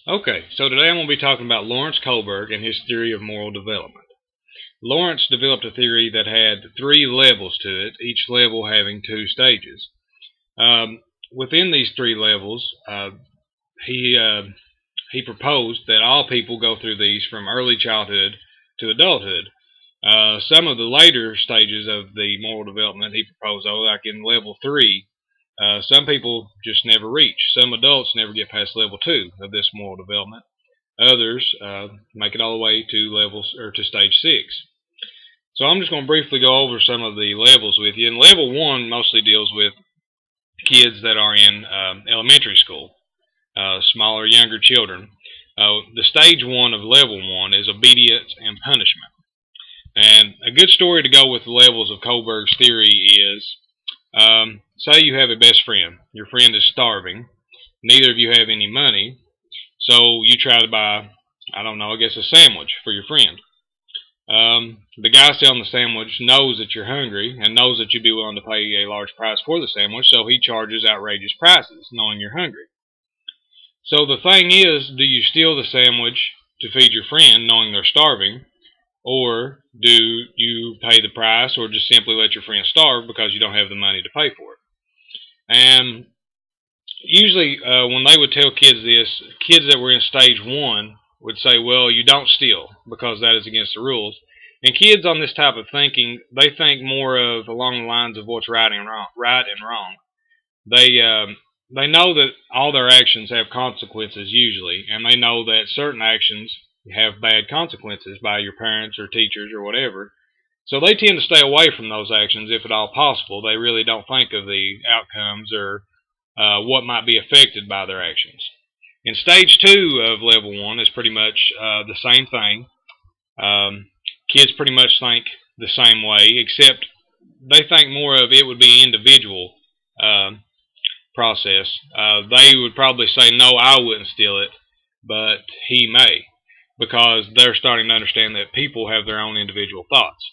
Okay, so today I'm going to be talking about Lawrence Kohlberg and his theory of moral development. Lawrence developed a theory that had three levels to it, each level having two stages. Within these three levels, he proposed that all people go through these from early childhood to adulthood. Some of the later stages of the moral development he proposed, though, like in level 3, some people just never reach. Some adults never get past level 2 of this moral development. Others make it all the way to stage 6. So I'm just going to briefly go over some of the levels with you. And level 1 mostly deals with kids that are in elementary school, smaller, younger children. The stage 1 of level 1 is obedience and punishment. And a good story to go with the levels of Kohlberg's theory is, say you have a best friend. Your friend is starving. Neither of you have any money. So you try to buy, a sandwich for your friend. The guy selling the sandwich knows that you're hungry and knows that you'd be willing to pay a large price for the sandwich, so he charges outrageous prices, knowing you're hungry. So the thing is, do you steal the sandwich to feed your friend, knowing they're starving, or do you pay the price, or just simply let your friend starve because you don't have the money to pay for it? And usually when they would tell kids this, kids that were in stage 1 would say, well, you don't steal because that is against the rules. And kids on this type of thinking, they think more of along the lines of what's right and wrong. They know that all their actions have consequences usually, and they know that certain actions have bad consequences by your parents or teachers or whatever. So they tend to stay away from those actions if at all possible. They really don't think of the outcomes or what might be affected by their actions. In stage 2 of level 1 is pretty much the same thing. Kids pretty much think the same way, except they think more of it would be an individual process. They would probably say, no, I wouldn't steal it, but he may, because they're starting to understand that people have their own individual thoughts.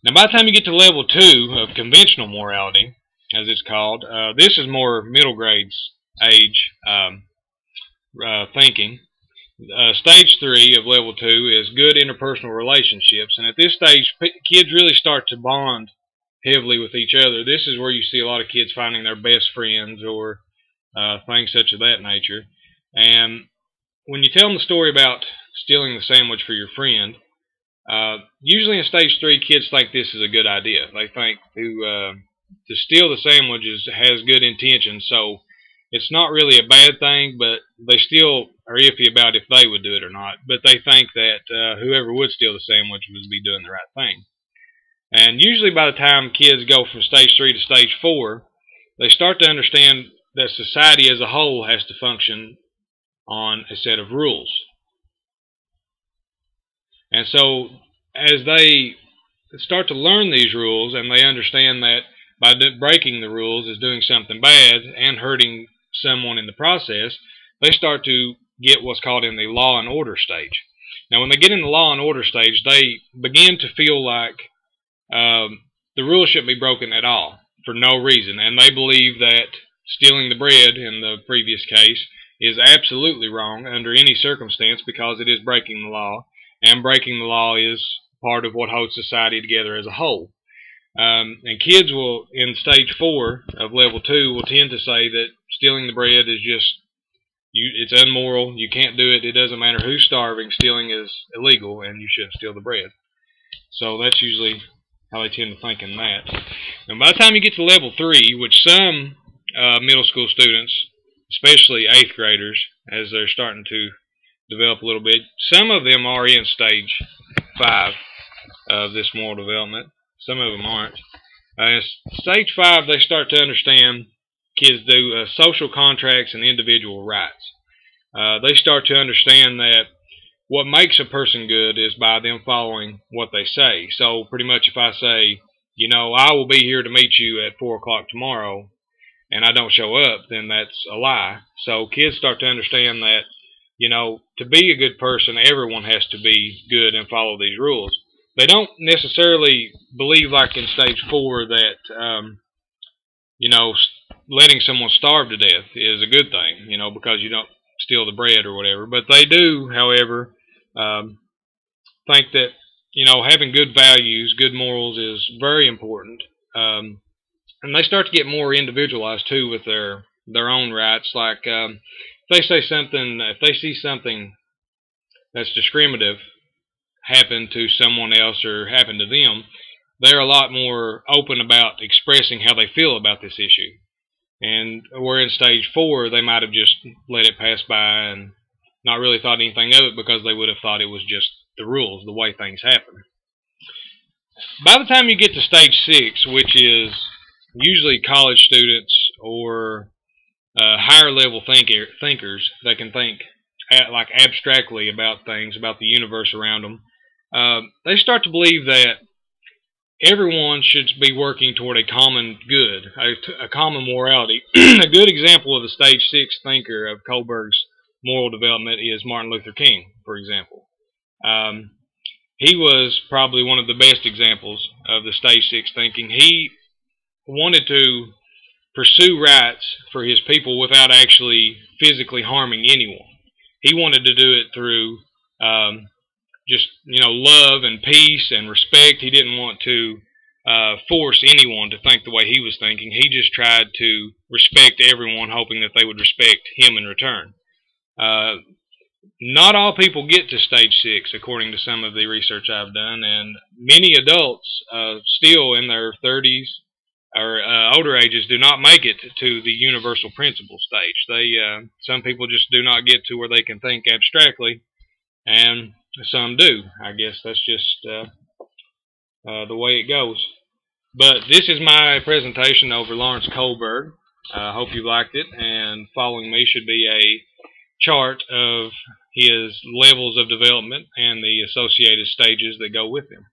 Now, by the time you get to level 2 of conventional morality, as it's called, this is more middle grades age thinking. Stage 3 of level 2 is good interpersonal relationships, and at this stage, kids really start to bond heavily with each other. This is where you see a lot of kids finding their best friends or things such of that nature. And when you tell them the story about stealing the sandwich for your friend, usually in stage 3, kids think this is a good idea. They think to steal the sandwich has good intentions, so it's not really a bad thing, but they still are iffy about if they would do it or not. But they think that whoever would steal the sandwich would be doing the right thing. And usually by the time kids go from stage 3 to stage 4, they start to understand that society as a whole has to function on a set of rules. And so as they start to learn these rules and they understand that by breaking the rules is doing something bad and hurting someone in the process, they start to get what's called in the law and order stage. Now when they get in the law and order stage, they begin to feel like the rules shouldn't be broken at all for no reason, and they believe that stealing the bread in the previous case is absolutely wrong under any circumstance because it is breaking the law, and breaking the law is part of what holds society together as a whole. And kids will, in stage 4 of level 2, will tend to say that stealing the bread is just, it's unmoral, you can't do it, it doesn't matter who's starving, stealing is illegal, and you shouldn't steal the bread. So that's usually how they tend to think in that. And by the time you get to level 3, which some middle school students, especially 8th graders, as they're starting to develop a little bit, some of them are in stage 5 of this moral development. Some of them aren't. In stage 5, they start to understand, kids do, social contracts and individual rights. They start to understand that what makes a person good is by them following what they say. So pretty much if I say, I will be here to meet you at 4 o'clock tomorrow, and I don't show up, then that's a lie. So kids start to understand that, to be a good person, everyone has to be good and follow these rules. They don't necessarily believe, like in stage 4, that, letting someone starve to death is a good thing, because steal the bread or whatever. But they do, however, think that, you know, having good values, good morals is very important. And they start to get more individualized too with their own rights. Like if they see something that's discriminative happen to someone else or happen to them, they're a lot more open about expressing how they feel about this issue. And where in stage 4, they might have just let it pass by and not really thought anything of it because they would have thought it was just the rules, the way things happen. By the time you get to stage 6, which is usually college students or higher level thinkers that can think like abstractly about things, about the universe around them, they start to believe that everyone should be working toward a common good, a common morality. A good example of a stage 6 thinker of Kohlberg's moral development is Martin Luther King, for example. He was probably one of the best examples of the stage 6 thinking. He wanted to pursue rights for his people without actually physically harming anyone. He wanted to do it through just, you know, love and peace and respect. He didn't want to force anyone to think the way he was thinking. He just tried to respect everyone, hoping that they would respect him in return. Not all people get to stage 6, according to some of the research I've done, and many adults still in their 30s or older ages do not make it to the universal principle stage. Some people just do not get to where they can think abstractly, and some do. I guess that's just the way it goes. But this is my presentation over Lawrence Kohlberg. I hope you liked it, and following me should be a chart of his levels of development and the associated stages that go with him.